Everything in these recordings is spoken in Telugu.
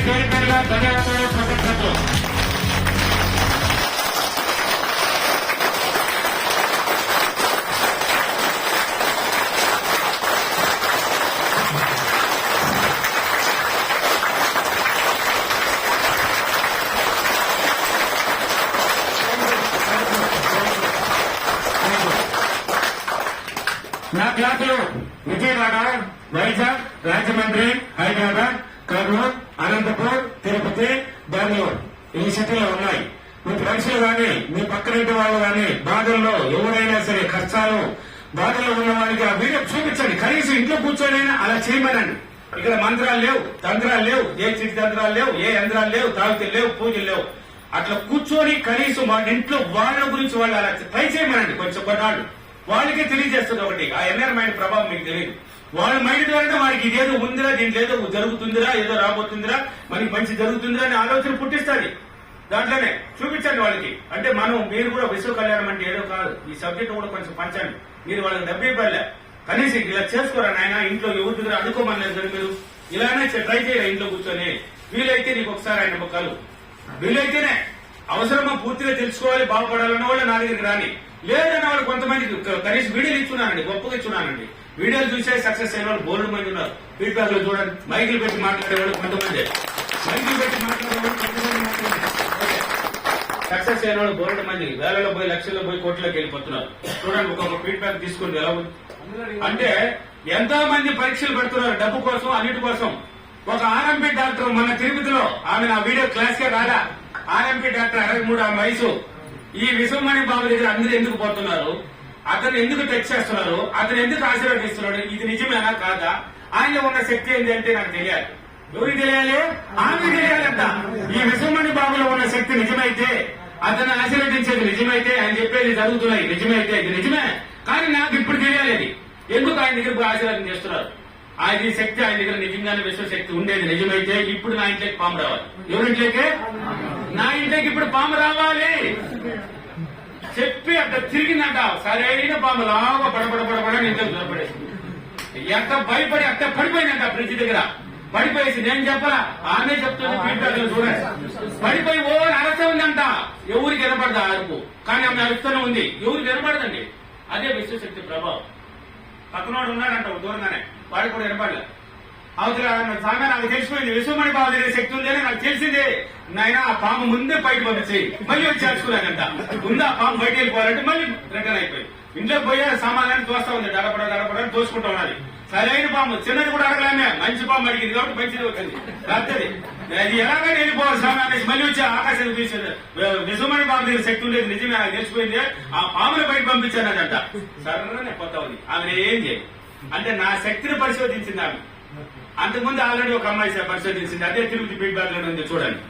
పేరుపేరుగా ధన్యవాదాలు కృతజ్ఞతలు. నా క్లాసులు విజయవాడ, వైజాగ్, రాజమండ్రి, హైదరాబాద్, కర్నూలు, అనంతపూర్, తిరుపతి, బెంగళూరు ఈ సిటీలో ఉన్నాయి. మీ ఫ్రెండ్స్లు గాని మీ పక్కనింటి వాళ్ళు గాని బాధల్లో ఎవరైనా సరే కష్టాలు బాధల్లో ఉన్న వారికి ఆ వీడియో చూపించండి. కనీసం ఇంట్లో కూర్చొని అలా చేయమనండి. ఇక్కడ మంత్రాలు లేవు, తంత్రాలు లేవు, ఏ చిట్టి తంత్రాలు లేవు, ఏ యంత్రాలు లేవు, తాగుతులు లేవు, పూజలు లేవు. అట్లా కూర్చొని కనీసం వాళ్ళ ఇంట్లో వాళ్ళ గురించి వాళ్ళు అలా ట్రై చేయమనండి. కొంచెం కొన్నాళ్ళు వాళ్ళకే తెలియజేస్తుంది. ఒకటి ఆ ఎన్ఆర్ మైండ్ ప్రభావం మీకు తెలియదు. వాళ్ళ మైండ్ ద్వారా వారికి ఇదేదో ఉందిరా, దీంట్లో ఏదో జరుగుతుందిరా, ఏదో రాబోతుందిరా, మనకి మంచి జరుగుతుందిరా అనే ఆలోచన పుట్టిస్తుంది. దాంట్లోనే చూపించండి వాళ్ళకి. అంటే మీరు కూడా విశ్వ కళ్యాణం అంటే ఏదో కాదు. ఈ సబ్జెక్ట్ కూడా కొంచెం పంచండి. మీరు వాళ్ళకి డబ్బే పడలే, కనీసం ఇలా చేసుకోరా నాయన, ఇంట్లో ఎవరి దగ్గర అడుకోమన్నారు కదా మీరు. ఇలానే ట్రై చేయరా ఇంట్లో కూర్చొని. వీలైతే నీకు ఒకసారి ఆయన బొక్కలు వీలైతేనే అవసరమా పూర్తిగా తెలుసుకోవాలి, బాగుపడాలన్న వాళ్ళు నా దగ్గరికి రాని. లేదన్న వాళ్ళు కొంతమందికి కనీసం వీడియోలు ఇచ్చున్నానండి, గొప్పగా ఇచ్చున్నానండి. వీడియోలు చూసే సక్సెస్ అయిన వాళ్ళు బోర్డు మంది ఉన్నారు. ఫీడ్బ్యాక్ లో చూడండి. మైకులు పెట్టి మాట్లాడేవాళ్ళు కొంతమంది, మైకులు పెట్టి మాట్లాడేవాళ్ళు కొంతమంది సక్సెస్ అయిన వాళ్ళు బోర్డు మంది వేలలో పోయి లక్షల్లో పోయి కోట్లోకి వెళ్ళిపోతున్నారు. చూడండి, ఒక్కొక్క ఫీడ్బ్యాక్ తీసుకుంటే ఎలా ఉంది అంటే ఎంతో మంది పరీక్షలు పెడుతున్నారు డబ్బు కోసం, అన్నిటి కోసం. ఒక ఆర్ఎంపీ డాక్టర్ మన తిరుపతిలో ఆమె నా వీడియో క్లాస్ కే రాలా. ఆర్ఎంపీ డాక్టర్ 63 ఆమె వయసు. ఈ విశ్వమణి బాబు దగ్గర అందరూ ఎందుకు పోతున్నారు, అతను ఎందుకు టెక్స్ట్ చేస్తున్నారు, అతను ఎందుకు ఆశీర్వదిస్తున్నాడు, ఇది నిజమేనా కాదా, ఆయనలో ఉన్న శక్తి ఏంటి అంటే నాకు తెలియాలి. ఎవరికి తెలియాలి? ఆమె తెలియాలంట. ఈ విశ్వమణి బాబులో ఉన్న శక్తి నిజమైతే, అతను ఆశీర్వదించేది నిజమైతే, ఆయన చెప్పేది జరుగుతున్నాయి నిజమైతే, ఇది నిజమే. కానీ నాకు ఇప్పుడు తెలియాలి అది ఎందుకు ఆయన దగ్గర ఆశీర్వాదం చేస్తున్నారు. ఆయన శక్తి ఆయన దగ్గర నిజంగానే విశ్వశక్తి ఉండేది నిజమైతే ఇప్పుడు నా ఇంట్లోకి పాము రావాలి. ఎవరింట్లోకి? నా ఇంట్లోకి ఇప్పుడు పాము రావాలి చెప్పి అట్లా తిరిగిందంట. సరైన పాము లాగా పడబడబడబడని ఇంట్లో దొరపడేసింది. ఎంత భయపడి అట్ట పడిపోయిందంట బ్రిడ్జ్ దగ్గర. పడిపోయేసి నేను చెప్పలా, ఆమె చెప్తుంది ఫీడ్బ్యాక్ లో చూడండి. పడిపోయి ఓ అరస ఉందంట. ఎవరికి వినపడదు ఆ అరుపు, కానీ ఆమె అరుస్తూనే ఉంది. ఎవరికి వినపడదండి. అదే విశ్వశక్తి ప్రభావం. పక్కనోడు ఉన్నాడంట దూరంగానే, వాడికి కూడా వినపడలే. అవతల సామె నాకు తెలిసిపోయింది, విశ్వమణి బాబు దగ్గర శక్తి ఉందని నాకు తెలిసిందే. నాయన ఆ పాము ముందే బయట పంపించి మళ్ళీ వచ్చి అరుచుకున్నానంట. ముందు ఆ పాము బయట వెళ్ళిపోవాలంటే మళ్ళీ రిటర్న్ అయిపోయింది. ఇంట్లో పోయే సామాన్యాన్ని తోస్తా ఉంది, దడపడని తోసుకుంటా ఉన్నది. సరైన పాము, చిన్నది కూడా అడగలేమే, మంచి పాము అడిగింది కాబట్టి మంచిది వచ్చింది. రాత్రి అది ఎలాగైనా వెళ్ళిపోవాలి సామాన్య మళ్ళీ వచ్చి ఆకాశం తీసేది. విశ్వమణి బాబు దగ్గర శక్తి ఉండేది నిజమే, నాకు తెలిసిపోయింది. ఆ పామును బయట పంపించానంట. సరే కొత్త ఉంది. ఆమె ఏం చేయాలి అంటే నా శక్తిని పరిశోధించింది ఆమె. అంతకుముందు ఆల్రెడీ ఒక అమ్మాయి పరిశోధించింది. అదే తిరుపతి ఫీడ్బ్యాక్ లో ఉంది చూడండి.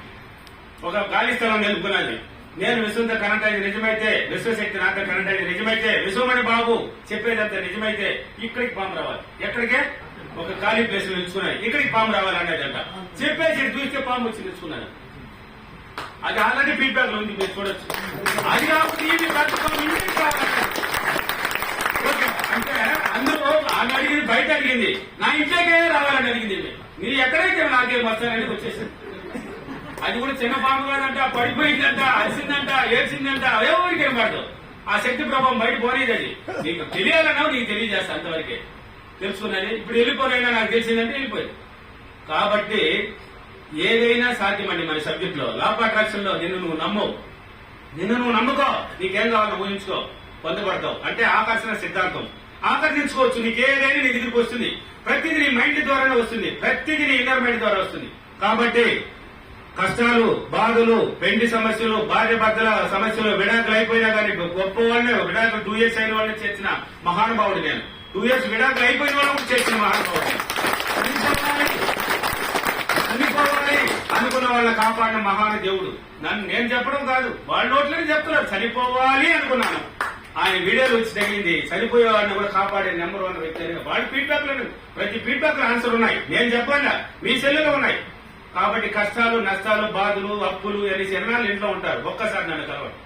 ఒక ఖాళీ స్థలం నిలుపుకున్నది. నేను విశ్వంతో కనెక్ట్ అయింది నిజమైతే, విశ్వశక్తి నాతో కనెక్ట్ అయింది నిజమైతే, విశ్వమణి బాబు చెప్పేదంతా నిజమైతే ఇక్కడికి పాము రావాలి. ఎక్కడికే? ఒక ఖాళీ ప్లేస్ నిలుచుకున్నాను, ఇక్కడికి పాము రావాలి అనేదంట. చెప్పేసి చూస్తే పాము వచ్చి నిలుచుకున్నాను. అది ఆల్రెడీ ఫీడ్బ్యాక్ లో ఉంది, మీరు చూడొచ్చు. అది కాబట్టి అంటే అందరూ ఆమె అడిగింది బయట అడిగింది, నా ఇంట్లోకే రావాలని అడిగింది. మీరు ఎక్కడైతే నాకేం వస్తానని వచ్చేసింది. అది కూడా చిన్న పాము కాదంట, పడిపోయిందంట, అరిసిందంట, ఏడ్చిందంట, ఎవరికి ఏం పడదు. ఆ శక్తి ప్రభావం బయట పోనేది. అది నీకు తెలియాలన్నా నీకు తెలియజేస్తా, అంతవరకే తెలుసుకున్నది. ఇప్పుడు వెళ్ళిపోయినా నాకు తెలిసిందంటే వెళ్ళిపోయింది. కాబట్టి ఏదైనా సాధ్యమండి మన సబ్జెక్ట్ లో. లా ఆఫ్ అట్రాక్షన్ లో నిన్ను నువ్వు నమ్ముకో, నీకేం కావాలో ఊహించుకో, పొందబడతావు. అంటే ఆకర్షణ సిద్ధాంతం. ఆకర్షించుకోవచ్చు, నీకేదైనా నీ దగ్గరికి వస్తుంది. ప్రతిదీ నీ మైండ్ ద్వారానే వస్తుంది, ప్రతిదీ నీ ఇన్నర్ మైండ్ ద్వారా వస్తుంది. కాబట్టి కష్టాలు, బాధలు, పెండి సమస్యలు, భార్య భర్తల సమస్యలు, విడాకులు అయిపోయినా కానీ గొప్ప వాళ్ళని, విడాకులు 2 years అయిన వాళ్ళని చేసిన మహానుభావుడు నేను. 2 years విడాకులు అయిపోయిన వాళ్ళని చేసిన మహానుభావుడు. చనిపోవాలి అనుకున్న వాళ్ళని కాపాడిన మహాను దేవుడు. నేను చెప్పడం కాదు, వాళ్ళ నోట్లని చెప్తున్నారు. చనిపోవాలి అనుకున్నాను, ఆయన వీడియోలు వచ్చి తగిలింది. చనిపోయే వాళ్ళని కూడా కాపాడే నెంబర్ 1 వ్యక్తి అని. వాళ్ళ ఫీడ్బ్యాక్ లో ప్రతి ఫీడ్బ్యాక్ లో ఆన్సర్ ఉన్నాయి. నేను చెప్పండి, మీ సెల్లులో ఉన్నాయి. కాబట్టి కష్టాలు, నష్టాలు, బాధలు, అప్పులు అనేసి ఎన్నాళ్ళు ఇంట్లో ఉంటారు. ఒక్కసారి నన్ను కలవండి.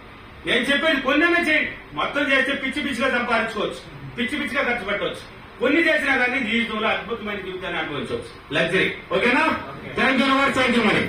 నేను చెప్పేది కొన్నైనా చేయండి. మొత్తం చేస్తే పిచ్చి పిచ్చిగా సంపాదించుకోవచ్చు, పిచ్చి పిచ్చిగా ఖర్చు పెట్టవచ్చు. కొన్ని చేసినా కానీ జీవితంలో అద్భుతమైన జీవితాన్ని అనుభవించవచ్చు. లగ్జరీ. ఓకేనా? థ్యాంక్ యూ మరి.